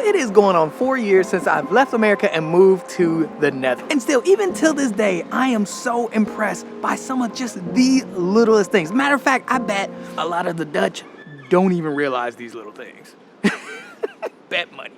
it is going on 4 years since I've left America and moved to the Netherlands. And still, even till this day, I am so impressed by some of just the littlest things. Matter of fact, I bet a lot of the Dutch don't even realize these little things. Bet money.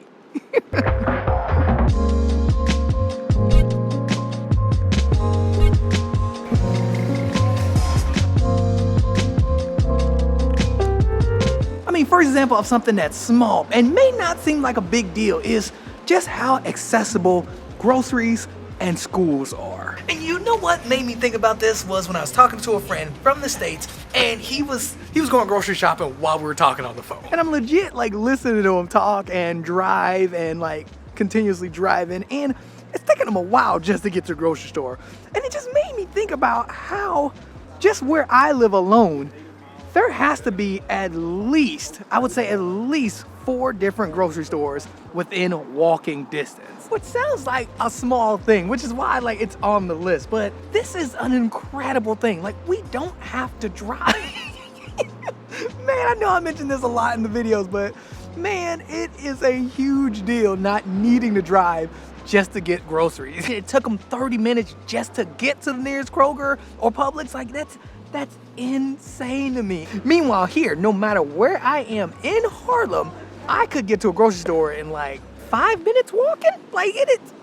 I mean, first example of something that's small and may not seem like a big deal is just how accessible groceries and schools are. And you know what made me think about this was when I was talking to a friend from the States, and he was going grocery shopping while we were talking on the phone. And I'm legit like listening to him talk and drive and like continuously driving, and it's taking him a while just to get to the grocery store. And it just made me think about how just where I live alone, there has to be at least, I would say at least 4 different grocery stores within walking distance. Which sounds like a small thing, which is why like it's on the list. But this is an incredible thing. Like, we don't have to drive. Man, I know I mentioned this a lot in the videos, but man, it is a huge deal not needing to drive just to get groceries. It took them 30 minutes just to get to the nearest Kroger or Publix. Like, that's insane to me. Meanwhile, here, no matter where I am in Harlem, I could get to a grocery store in like 5 minutes walking. Like, it is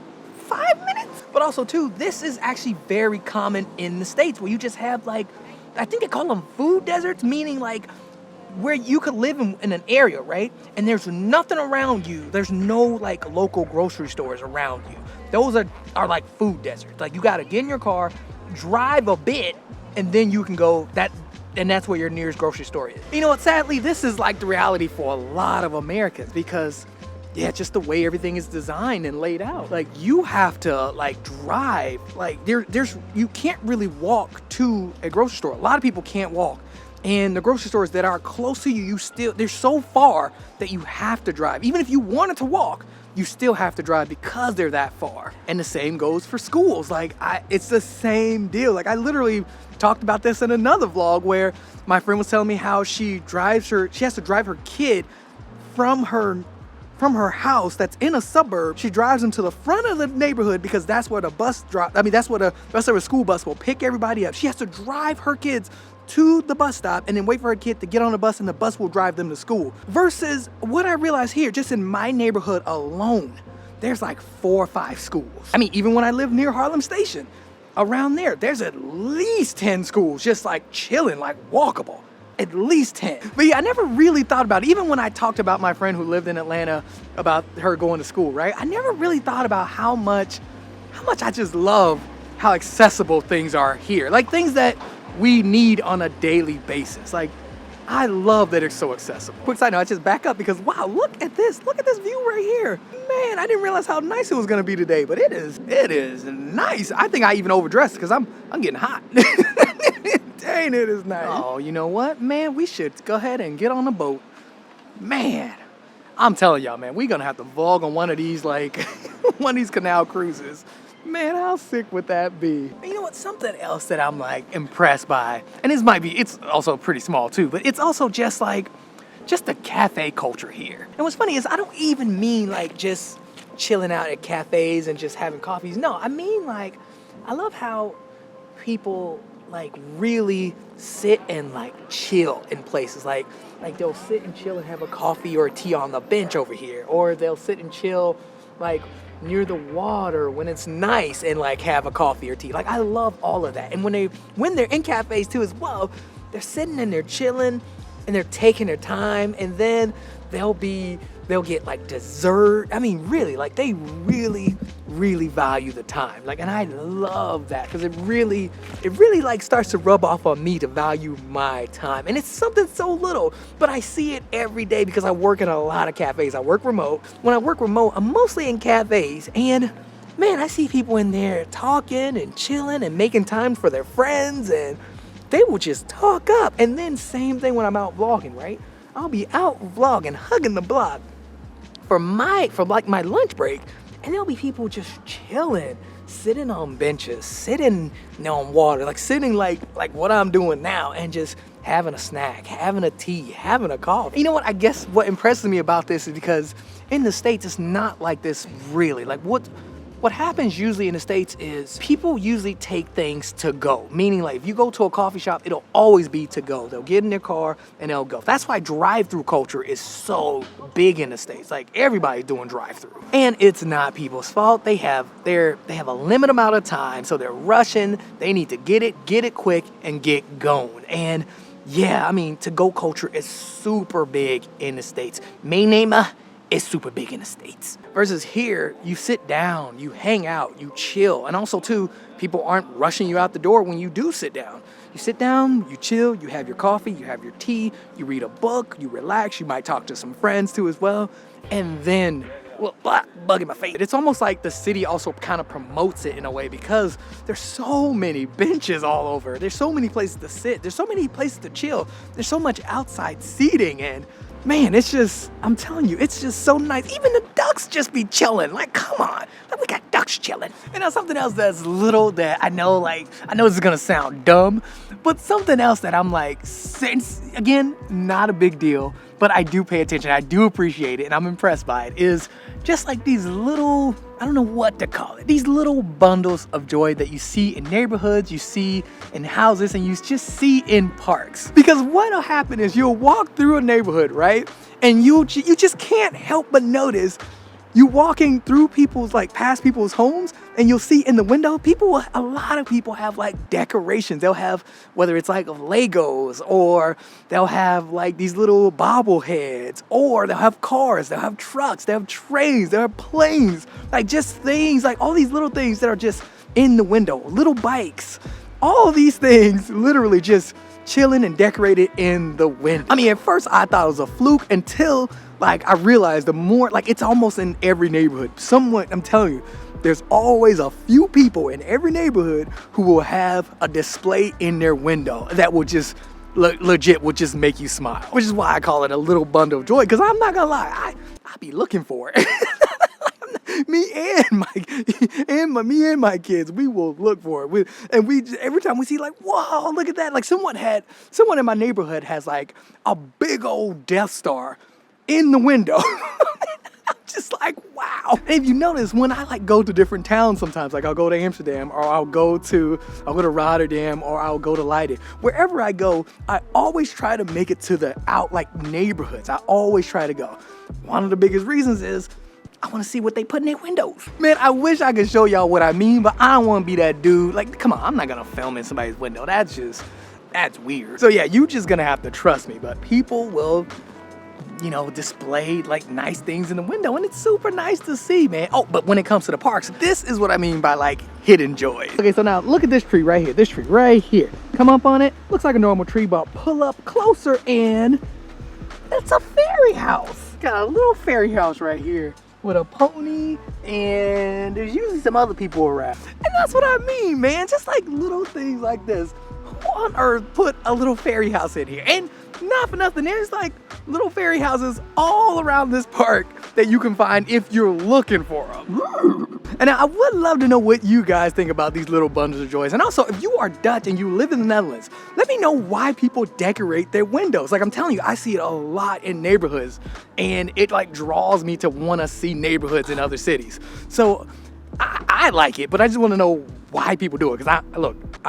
5 minutes. But also too, this is actually very common in the States where you just have like, I think they call them food deserts, meaning like where you could live in an area, right? And there's nothing around you. There's no like local grocery stores around you. Those are like food deserts. Like, you gotta get in your car, drive a bit, and then you can go and that's where your nearest grocery store is. You know what, sadly, this is like the reality for a lot of Americans because, yeah, just the way everything is designed and laid out. Like, you have to like drive, like you can't really walk to a grocery store. A lot of people can't walk. And the grocery stores that are close to you, they're so far that you have to drive. Even if you wanted to walk, you still have to drive because they're that far. And the same goes for schools. Like, it's the same deal. Like, I literally talked about this in another vlog where my friend was telling me how she has to drive her kid from her house that's in a suburb. She drives them to the front of the neighborhood because that's where the that's where the school bus will pick everybody up. She has to drive her kids to the bus stop and then wait for her kid to get on the bus, and the bus will drive them to school. Versus what I realized here, just in my neighborhood alone, there's like 4 or 5 schools. I mean, even when I lived near Harlem Station, around there's at least 10 schools just like chilling, like walkable. At least 10. But yeah, I never really thought about it. Even when I talked about my friend who lived in Atlanta about her going to school, right? I never really thought about how much I just love how accessible things are here. Like, things that we need on a daily basis. Like, I love that it's so accessible. Quick side note, I just back up because wow, look at this view right here. Man, I didn't realize how nice it was gonna be today, but it is nice. I think I even overdressed because I'm getting hot. Dang, it is nice. Oh, you know what, man? We should go ahead and get on a boat. Man, I'm telling y'all, man, we're gonna have to vlog on one of these, like, one of these canal cruises. Man, how sick would that be? And you know what, something else that I'm like impressed by, and it's also pretty small too, but it's also just the cafe culture here. And what's funny is I don't even mean like just chilling out at cafes and just having coffees. No, I mean like, I love how people like really sit and like chill in places. Like they'll sit and chill and have a coffee or a tea on the bench over here, or they'll sit and chill like near the water when it's nice and like have a coffee or tea. Like, I love all of that. And when they're in cafes too as well, they're sitting and they're chilling and they're taking their time, and then they'll get like dessert. I mean, really, like, they really value the time. Like, and I love that because it really like starts to rub off on me to value my time. And it's something so little, but I see it every day because I work in a lot of cafes. I work remote. When I work remote, I'm mostly in cafes, and man, I see people in there talking and chilling and making time for their friends, and they will just talk up. And then same thing when I'm out vlogging, right? I'll be out vlogging, hugging the block for like my lunch break, and there'll be people just chilling, sitting on benches, sitting on water, like sitting like what I'm doing now, and just having a snack, having a tea, having a coffee. You know what? I guess what impresses me about this is because in the States, it's not like this really. Like what happens usually in the States is people usually take things to go. Meaning like if you go to a coffee shop, it'll always be to go. They'll get in their car and they'll go. That's why drive-through culture is so big in the States. Like everybody's doing drive-through. And it's not people's fault. They have a limited amount of time, so they're rushing. They need to get it quick and get going. And yeah, I mean, to-go culture is super big in the States. My name is super big in the States. Versus here, you sit down, you hang out, you chill. And also too, people aren't rushing you out the door when you do sit down. You sit down, you chill, you have your coffee, you have your tea, you read a book, you relax, you might talk to some friends too as well. And then, well, bug in my face. It's almost like the city also kind of promotes it in a way because there's so many benches all over. There's so many places to sit. There's so many places to chill. There's so much outside seating, and man, it's just, I'm telling you, it's just so nice. Even the ducks just be chilling. Like, come on. Like, we got ducks chilling. And now something else that's little that I know this is gonna sound dumb, but something else that I'm like, since, again, not a big deal, but I do pay attention, I do appreciate it, and I'm impressed by it, is just like these little, I don't know what to call it, these little bundles of joy that you see in neighborhoods, you see in houses, and you just see in parks. Because what'll happen is you'll walk through a neighborhood, right? And you just can't help but notice you walking through past people's homes, and you'll see in the window, a lot of people have like decorations. They'll have, whether it's like of Legos, or they'll have like these little bobbleheads, or they'll have cars, they'll have trucks, they'll have trains, they'll have planes, like just things, like all these little things that are just in the window, little bikes, all these things literally just chilling and decorated in the window. I mean, at first I thought it was a fluke until I realized the more, it's almost in every neighborhood. I'm telling you, there's always a few people in every neighborhood who will have a display in their window that will just, legit will just make you smile. Which is why I call it a little bundle of joy, because I'm not gonna lie, I be looking for it. Me and my kids, we will look for it. Every time we see whoa, look at that. Someone in my neighborhood has a big old Death Star in the window. I'm just like, wow. And if you notice, when I go to different towns sometimes, I'll go to Amsterdam, or I'll go to Rotterdam, or I'll go to Leiden. Wherever I go, I always try to make it to the neighborhoods. I always try to go. One of the biggest reasons is I want to see what they put in their windows. Man, I wish I could show y'all what I mean, but I don't want to be that dude. Come on, I'm not going to film in somebody's window. That's weird. So yeah, you just going to have to trust me, but people will, display nice things in the window, and it's super nice to see, man. Oh, but when it comes to the parks, this is what I mean by hidden joy. Okay, so now look at this tree right here. Come up on it. Looks like a normal tree, but pull up closer and it's a fairy house. Got a little fairy house right here with a pony, and there's usually some other people around. And that's what I mean, man. Just little things like this. Who on earth put a little fairy house in here? And not for nothing, there's little fairy houses all around this park that you can find if you're looking for them. And I would love to know what you guys think about these little bundles of joys. And also, if you are Dutch and you live in the Netherlands, let me know why people decorate their windows. I'm telling you, I see it a lot in neighborhoods, and it draws me to want to see neighborhoods in other cities. So I like it, but I just want to know why people do it, because I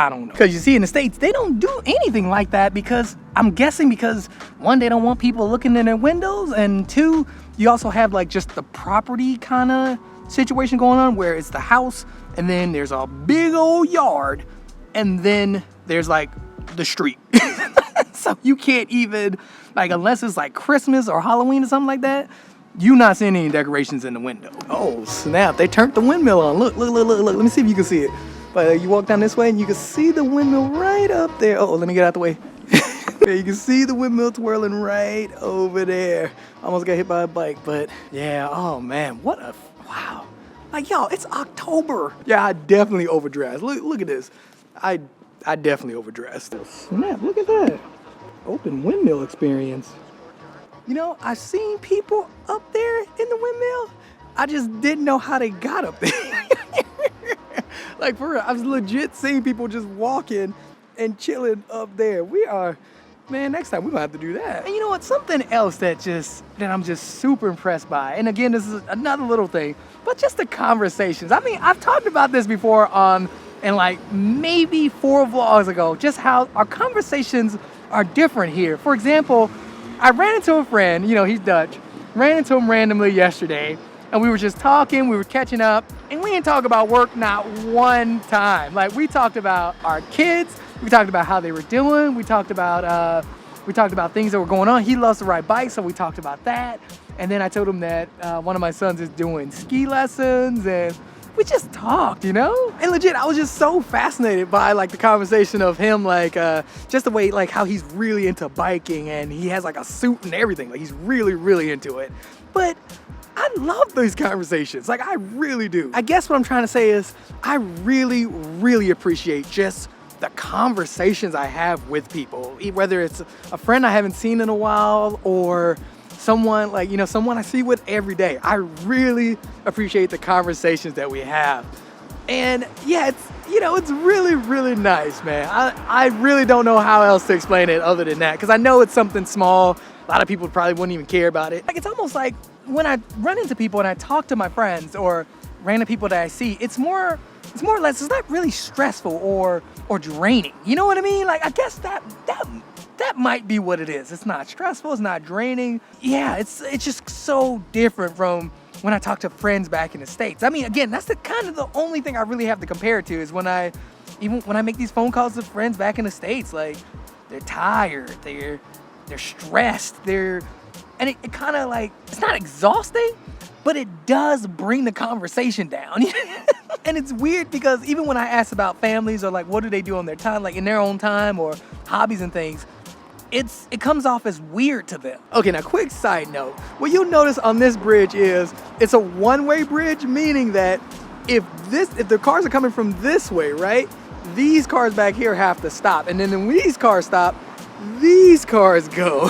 don't know. Because you see, in the States, they don't do anything like that, because I'm guessing because one, they don't want people looking in their windows, and two, you also have just the property kind of situation going on where it's the house, and then there's a big old yard, and then there's the street. So you can't even, unless it's Christmas or Halloween or something like that, you're not seeing any decorations in the window. Oh snap, they turned the windmill on. Look. Let me see if you can see it. But you walk down this way and you can see the windmill right up there. Oh, let me get out the way. Yeah, you can see the windmill twirling right over there. Almost got hit by a bike, but yeah, oh man, wow. Y'all, it's October. Yeah, I definitely overdressed. Look at this. I definitely overdressed. Snap, look at that. Open windmill experience. I've seen people up there in the windmill. I just didn't know how they got up there. For real, I've legit seen people just walking and chilling up there. We are Man, next time we're gonna have to do that. And you know what? Something else that I'm just super impressed by, and again, this is another little thing, but just the conversations. I mean, I've talked about this before in like maybe 4 vlogs ago, just how our conversations are different here. For example, I ran into a friend, you know, he's Dutch, ran into him randomly yesterday, and we were just talking, we were catching up, and we didn't talk about work not one time. Like, we talked about our kids, we talked about how they were doing, we talked about things that were going on. He loves to ride bikes, so we talked about that. And then I told him that one of my sons is doing ski lessons, and we just talked, you know? And legit, I was just so fascinated by like the conversation of him, like just the way, like how he's really into biking, and he has like a suit and everything. Like, he's really, really into it. But I love these conversations. Like, I really do. I guess what I'm trying to say is I really, really appreciate just the conversations I have with people, whether it's a friend I haven't seen in a while or someone like, you know, someone I see with every day. I really appreciate the conversations that we have. And yeah, it's, you know, it's really, really nice, man. I really don't know how else to explain it other than that, because I know it's something small. A lot of people probably wouldn't even care about it. Like, it's almost like when I run into people and I talk to my friends or random people that I see, it's more or less, it's not really stressful or draining. You know what I mean? Like, I guess that might be what it is. It's not stressful, it's not draining. Yeah, it's just so different from when I talk to friends back in the States. I mean, again, that's the only thing I really have to compare it to is when I make these phone calls to friends back in the States. Like, they're tired, they're stressed, and it kind of like, it's not exhausting, but it does bring the conversation down. And it's weird because even when I ask about families or like what do they do on their time, like in their own time or hobbies and things, it comes off as weird to them. Okay, now quick side note. What you'll notice on this bridge is it's a one-way bridge, meaning that if the cars are coming from this way, right, these cars back here have to stop. And then when these cars stop, these cars go.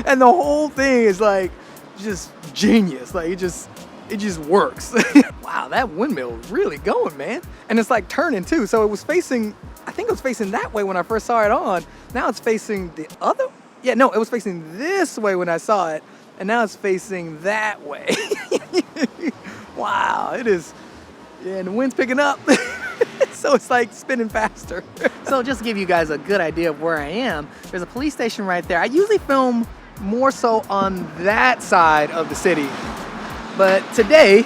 And the whole thing is like just genius. Like, it just works. Wow, that windmill is really going, man. And it's like turning too. So it was facing, I think it was facing that way when I first saw it on. Now it's facing the other? Yeah, no, it was facing this way when I saw it. And now it's facing that way. Wow, it is. Yeah, and the wind's picking up. So it's like spinning faster. So just to give you guys a good idea of where I am, there's a police station right there. I usually film more so on that side of the city. But today,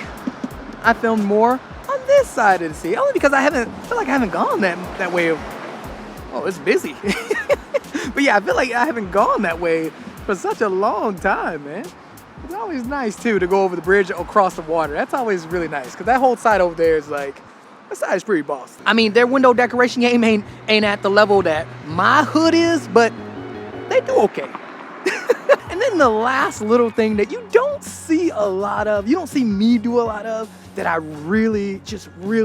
I filmed more on this side of the city, only because I feel like I haven't gone that way. Oh, it's busy. But yeah, I feel like I haven't gone that way for such a long time, man. It's always nice too to go over the bridge across the water. That's always really nice, because that whole side over there is like, that side is pretty boss. I mean, their window decoration game ain't at the level that my hood is, but they do okay. And then the last little thing that you don't see a lot of, you don't see me do a lot of, that I really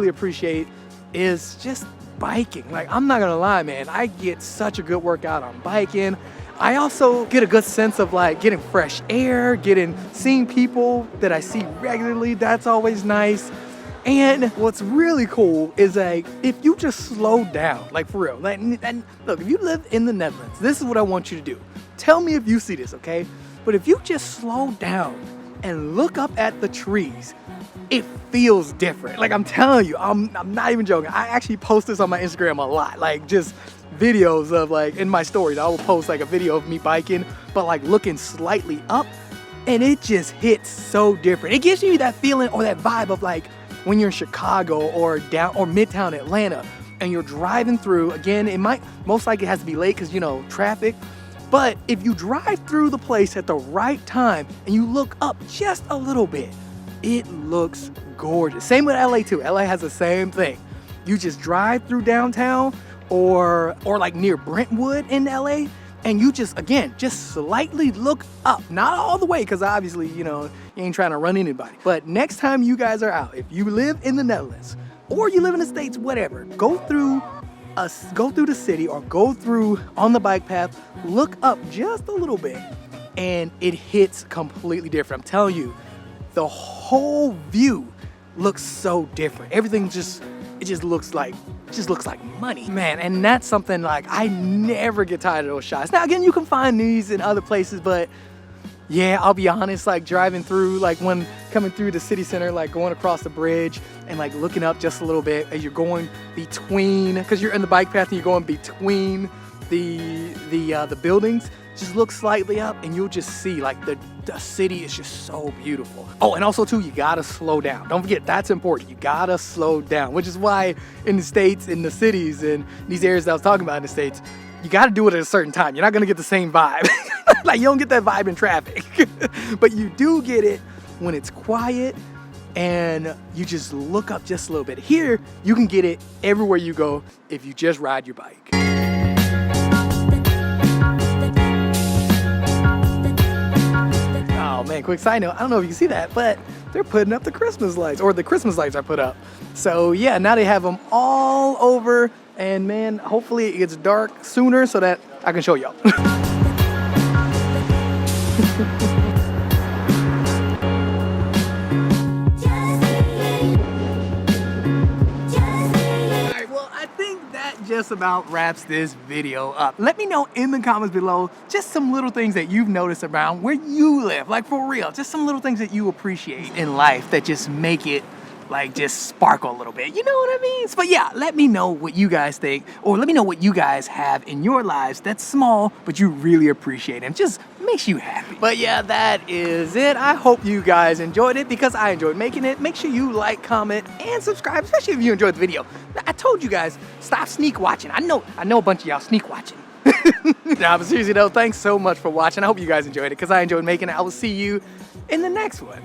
appreciate is just biking. Like, I'm not gonna lie, man, I get such a good workout on biking. I also get a good sense of like getting fresh air, seeing people that I see regularly. That's always nice. And what's really cool is like, if you just slow down, like for real, like, and look, if you live in the Netherlands, this is what I want you to do. Tell me if you see this, okay? But if you just slow down and look up at the trees, it feels different. Like, I'm telling you, I'm not even joking. I actually post this on my Instagram a lot, like just videos of like, in my stories, I will post like a video of me biking, but like looking slightly up, and it just hits so different. It gives you that feeling or that vibe of like when you're in Chicago or Midtown Atlanta and you're driving through, again, most likely it has to be late because, you know, traffic. But if you drive through the place at the right time and you look up just a little bit, it looks gorgeous. Same with LA too. LA has the same thing. You just drive through downtown or like near Brentwood in LA, and you just slightly look up. Not all the way, because obviously, you know, you ain't trying to run anybody. But next time you guys are out, if you live in the Netherlands or you live in the States, whatever, go through the city or go through on the bike path, look up just a little bit, and it hits completely different. I'm telling you, the whole view looks so different. Everything just it just looks like money, man. And that's something like I never get tired of those shots. Now again, you can find these in other places, but yeah, I'll be honest, like driving through, like when coming through the city center, like going across the bridge and like looking up just a little bit as you're going between, because you're in the bike path and you're going between the buildings, just look slightly up and you'll just see like the city is just so beautiful. Oh, and also too, you gotta slow down. Don't forget, that's important. You gotta slow down, which is why in the States, in the cities, and these areas that I was talking about in the States, you gotta do it at a certain time. You're not gonna get the same vibe. Like you don't get that vibe in traffic, but you do get it when it's quiet and you just look up just a little bit. Here, you can get it everywhere you go if you just ride your bike. Oh man, quick side note, I don't know if you can see that, but they're putting up the Christmas lights, or the Christmas lights are put up. So yeah, now they have them all over, and man, hopefully it gets dark sooner so that I can show y'all. Just about wraps this video up. Let me know in the comments below just some little things that you've noticed around where you live, like for real, just some little things that you appreciate in life that just make it like just sparkle a little bit, you know what I mean? But yeah, let me know what you guys think, or let me know what you guys have in your lives that's small but you really appreciate and just makes you happy. But yeah, that is it. I hope you guys enjoyed it because I enjoyed making it. Make sure you like, comment, and subscribe, especially if you enjoyed the video. I told you guys, stop sneak watching. I know a bunch of y'all sneak watching. Nah, but seriously though, thanks so much for watching. I hope you guys enjoyed it because I enjoyed making it. I will see you in the next one.